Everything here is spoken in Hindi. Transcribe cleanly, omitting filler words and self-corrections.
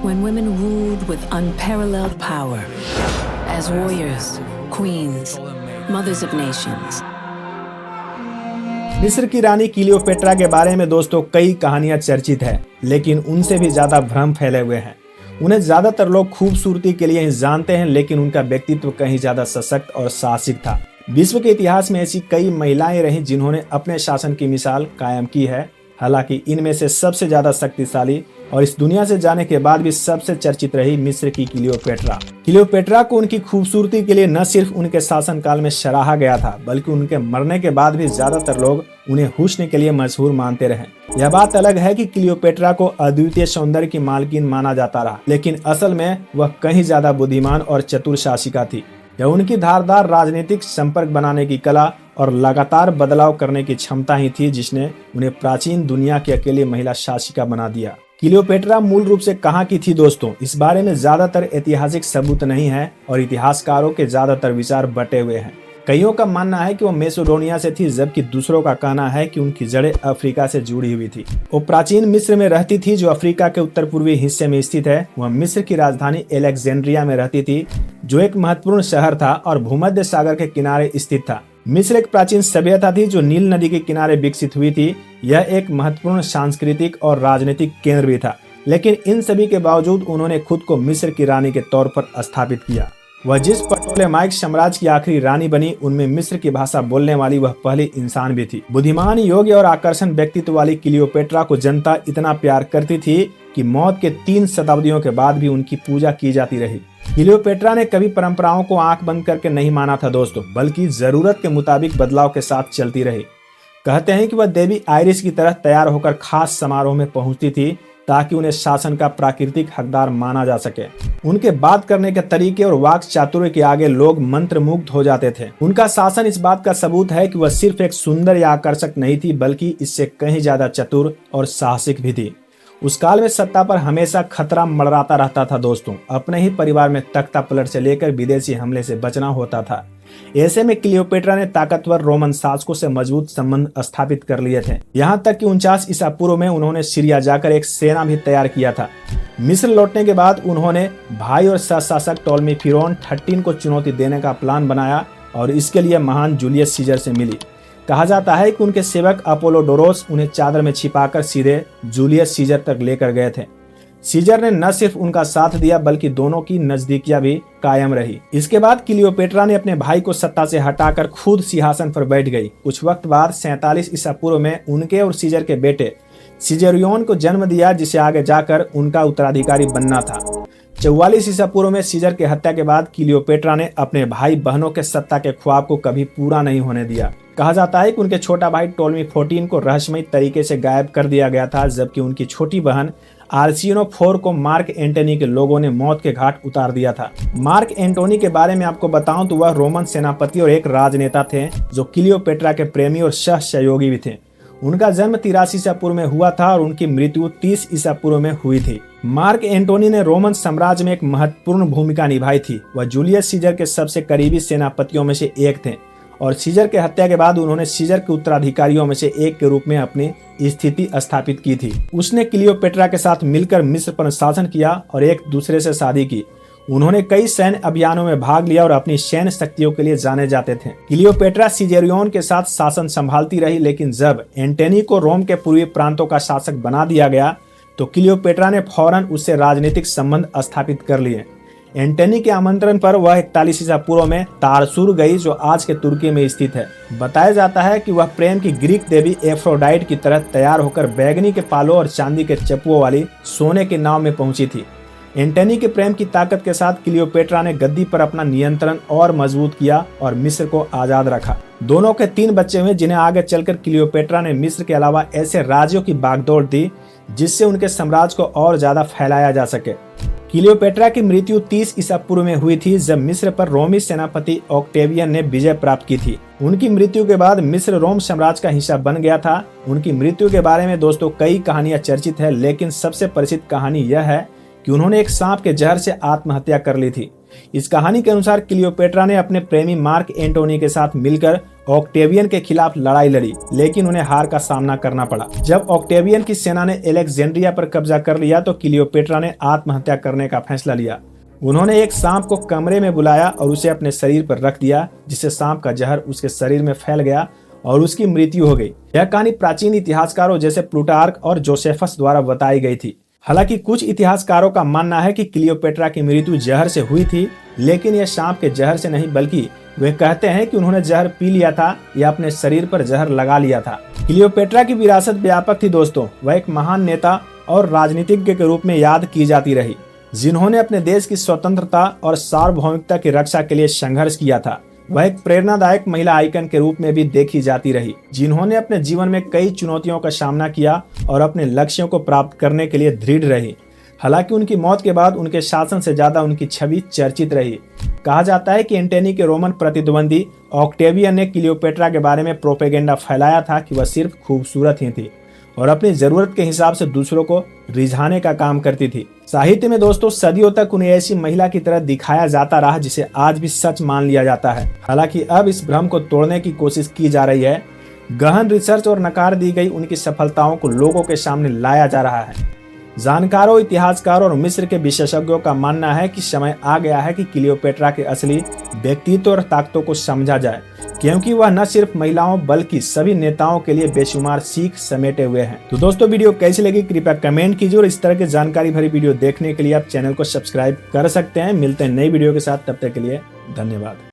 when women ruled with unparalleled power as warriors, queens, mothers of nations. मिस्र की रानी क्लियोपेट्रा के बारे में दोस्तों कई कहानियां चर्चित है, लेकिन उनसे भी ज्यादा भ्रम फैले हुए हैं। उन्हें ज्यादातर लोग खूबसूरती के लिए ही जानते हैं, लेकिन उनका व्यक्तित्व कहीं ज्यादा सशक्त और साहसिक था। विश्व के इतिहास में ऐसी कई महिलाएं रही जिन्होंने अपने शासन की मिसाल कायम की है। हालांकि इनमें से सबसे ज्यादा शक्तिशाली और इस दुनिया से जाने के बाद भी सबसे चर्चित रही मिस्र की क्लियोपेट्रा। क्लियोपेट्रा को उनकी खूबसूरती के लिए न सिर्फ उनके शासनकाल में सराहा गया था, बल्कि उनके मरने के बाद भी ज्यादातर लोग उन्हें हुस्न के लिए मशहूर मानते रहे। यह बात अलग है कि क्लियोपेट्रा को अद्वितीय सौंदर्य की मालकिन माना जाता रहा, लेकिन असल में वह कहीं ज्यादा बुद्धिमान और चतुर शासिका थी। यह उनकी धारदार राजनीतिक संपर्क बनाने की कला और लगातार बदलाव करने की क्षमता ही थी जिसने उन्हें प्राचीन दुनिया की अकेली महिला शासिका बना दिया। क्लियोपेट्रा मूल रूप से कहाँ की थी दोस्तों, इस बारे में ज्यादातर ऐतिहासिक सबूत नहीं है और इतिहासकारों के ज्यादातर विचार बटे हुए हैं। कईयों का मानना है कि वो मैसेडोनिया से थी, जबकि दूसरों का कहना है कि उनकी जड़ें अफ्रीका से जुड़ी हुई थी। वो प्राचीन मिस्र में रहती थी, जो अफ्रीका के उत्तर पूर्वी हिस्से में स्थित है। वह मिस्र की राजधानी एलेक्जेंड्रिया में रहती थी, जो एक महत्वपूर्ण शहर था और भूमध्य सागर के किनारे स्थित था। मिस्र एक प्राचीन सभ्यता थी जो नील नदी के किनारे विकसित हुई थी। यह एक महत्वपूर्ण सांस्कृतिक और राजनीतिक केंद्र भी था, लेकिन इन सभी के बावजूद उन्होंने खुद को मिस्र की रानी के तौर पर स्थापित किया। वह जिस पटोलेमाइक साम्राज्य की आखिरी रानी बनी, उनमें मिस्र की भाषा बोलने वाली वह पहली इंसान भी थी। बुद्धिमान, योग्य और आकर्षण व्यक्तित्व वाली क्लियोपेट्रा को जनता इतना प्यार करती थी कि मौत के 3 शताब्दियों के बाद भी उनकी पूजा की जाती रही। क्लियोपेट्रा ने कभी परंपराओं को आंख बंद करके नहीं माना था दोस्तों, बल्कि जरूरत के मुताबिक बदलाव के साथ चलती रही। कहते हैं कि वह देवी आइरिस की तरह तैयार होकर खास समारोह में पहुंचती थी, ताकि उन्हें शासन का प्राकृतिक हकदार माना जा सके। उनके बात करने के तरीके और वाक चातुर्य के आगे लोग मंत्रमुग्ध हो जाते थे। उनका शासन इस बात का सबूत है कि वह सिर्फ एक सुंदर या आकर्षक नहीं थी, बल्कि इससे कहीं ज्यादा चतुर और साहसिक भी थी। उस काल में सत्ता पर हमेशा खतरा मंडराता रहता था दोस्तों। अपने ही परिवार में तख्ता पलट से लेकर विदेशी हमले से बचना होता था। ऐसे में क्लियोपेट्रा ने ताकतवर रोमन शासकों से मजबूत संबंध स्थापित कर लिए थे। यहाँ तक कि 49 ईसा पूर्व में उन्होंने सीरिया जाकर एक सेना भी तैयार किया था। मिस्र लौटने के बाद उन्होंने भाई और शासक टॉलमी फिरौन 13 को चुनौती देने का प्लान बनाया और इसके लिए महान जूलियस सीजर से मिली। कहा जाता है कि उनके सेवक अपोलोडोरोस उन्हें चादर में छिपाकर सीधे जूलियस सीजर तक लेकर गए थे। सीजर ने न सिर्फ उनका साथ दिया, बल्कि दोनों की नजदीकियां भी कायम रही। इसके बाद क्लियोपेट्रा ने अपने भाई को सत्ता से हटाकर खुद सिंहासन पर बैठ गई। कुछ वक्त बाद 47 ईसा पूर्व में उनके और सीजर के बेटे सीजरियन को जन्म दिया, जिसे आगे जाकर उनका उत्तराधिकारी बनना था। 44 ईसा पूर्व में सीजर की हत्या के बाद क्लियोपेट्रा ने अपने भाई बहनों के सत्ता के ख्वाब को कभी पूरा नहीं होने दिया। कहा जाता है कि उनके छोटा भाई टोलमी 14 को रहस्यमयी तरीके से गायब कर दिया गया था, जबकि उनकी छोटी बहन आर्सिनो 4 को मार्क एंटोनी के लोगों ने मौत के घाट उतार दिया था। मार्क एंटोनी के बारे में आपको बताऊं तो वह रोमन सेनापति और एक राजनेता थे, जो क्लियोपेट्रा के प्रेमी और सहयोगी भी थे। उनका जन्म 83 ईसा पूर्व में हुआ था और उनकी मृत्यु 30 ईसा पूर्व में हुई थी। मार्क एंटोनी ने रोमन साम्राज्य में एक महत्वपूर्ण भूमिका निभाई थी। वह जूलियस सीजर के सबसे करीबी सेनापतियों में से एक थे और सीजर के हत्या के बाद उन्होंने सीजर के उत्तराधिकारियों में से एक के रूप में अपनी स्थिति स्थापित की थी। उसने क्लियोपेट्रा के साथ मिलकर मिस्र पर शासन किया और एक दूसरे से शादी की। उन्होंने कई सैन्य अभियानों में भाग लिया और अपनी सैन्य शक्तियों के लिए जाने जाते थे। क्लियोपेट्रा सीजेरियन के साथ शासन संभालती रही, लेकिन जब एंटोनी को रोम के पूर्वी प्रांतों का शासक बना दिया गया तो क्लियोपेट्रा ने फौरन उससे राजनीतिक संबंध स्थापित कर लिए। एंटोनी के आमंत्रण पर वह 41 ईसा पूर्व में तारसुर गई, जो आज के तुर्की में स्थित है। बताया जाता है कि वह प्रेम की ग्रीक देवी एफ्रोडाइट की तरह तैयार होकर बैगनी के पालों और चांदी के चप्पुओं वाली सोने की नाव में पहुंची थी। एंटोनी के प्रेम की ताकत के साथ क्लियोपेट्रा ने गद्दी पर अपना नियंत्रण और मजबूत किया और मिस्र को आजाद रखा। दोनों के 3 बच्चे हुए, जिन्हें आगे चलकर क्लियोपेट्रा ने मिस्र के अलावा ऐसे राज्यों की बागडोर दी जिससे उनके साम्राज्य को और ज्यादा फैलाया जा सके। क्लियोपेट्रा की मृत्यु 30 ईसा पूर्व में हुई थी, जब मिस्र पर रोमी सेनापति ऑक्टेवियन ने विजय प्राप्त की थी। उनकी मृत्यु के बाद मिस्र रोम साम्राज्य का हिस्सा बन गया था। उनकी मृत्यु के बारे में दोस्तों कई कहानियां चर्चित है, लेकिन सबसे प्रसिद्ध कहानी यह है कि उन्होंने एक सांप के जहर से आत्महत्या कर ली थी। इस कहानी के अनुसार क्लियोपेट्रा ने अपने प्रेमी मार्क एंटोनी के साथ मिलकर ऑक्टेवियन के खिलाफ लड़ाई लड़ी, लेकिन उन्हें हार का सामना करना पड़ा। जब ऑक्टेवियन की सेना ने एलेक्जेंड्रिया पर कब्जा कर लिया तो क्लियोपेट्रा ने आत्महत्या करने का फैसला लिया। उन्होंने एक सांप को कमरे में बुलाया और उसे अपने शरीर पर रख दिया, जिससे सांप का जहर उसके शरीर में फैल गया और उसकी मृत्यु हो गई। यह कहानी प्राचीन इतिहासकारों जैसे प्लूटार्क और जोसेफस द्वारा बताई गई थी। हालांकि कुछ इतिहासकारों का मानना है कि क्लियोपेट्रा की मृत्यु जहर से हुई थी, लेकिन यह सांप के जहर से नहीं, बल्कि वे कहते हैं कि उन्होंने जहर पी लिया था या अपने शरीर पर जहर लगा लिया था। क्लियोपेट्रा की विरासत व्यापक थी दोस्तों। वह एक महान नेता और राजनीतिज्ञ के रूप में याद की जाती रही, जिन्होंने अपने देश की स्वतंत्रता और सार्वभौमिकता की रक्षा के लिए संघर्ष किया था। वह एक प्रेरणादायक महिला आइकन के रूप में भी देखी जाती रही, जिन्होंने अपने जीवन में कई चुनौतियों का सामना किया और अपने लक्ष्यों को प्राप्त करने के लिए दृढ़ रही। हालांकि उनकी मौत के बाद उनके शासन से ज्यादा उनकी छवि चर्चित रही। कहा जाता है कि एंटनी के रोमन प्रतिद्वंदी ऑक्टेवियन ने क्लियोपेट्रा के बारे में प्रोपेगेंडा फैलाया था कि वह सिर्फ खूबसूरत ही थी और अपनी जरूरत के हिसाब से दूसरों को रिझाने का काम करती थी। साहित्य में दोस्तों सदियों तक उन्हें ऐसी महिला की तरह दिखाया जाता रहा जिसे आज भी सच मान लिया जाता है। हालांकि अब इस भ्रम को तोड़ने की कोशिश की जा रही है। गहन रिसर्च और नकार दी गई उनकी सफलताओं को लोगों के सामने लाया जा रहा है। जानकारों, इतिहासकारों और मिस्र के विशेषज्ञों का मानना है कि समय आ गया है कि क्लियोपेट्रा के असली व्यक्तित्व और ताकतों को समझा जाए, क्योंकि वह न सिर्फ महिलाओं बल्कि सभी नेताओं के लिए बेशुमार सीख समेटे हुए हैं। तो दोस्तों वीडियो कैसी लगी कृपया कमेंट कीजिए और इस तरह की जानकारी भरी वीडियो देखने के लिए आप चैनल को सब्सक्राइब कर सकते हैं। मिलते हैं नई वीडियो के साथ, तब तक के लिए धन्यवाद।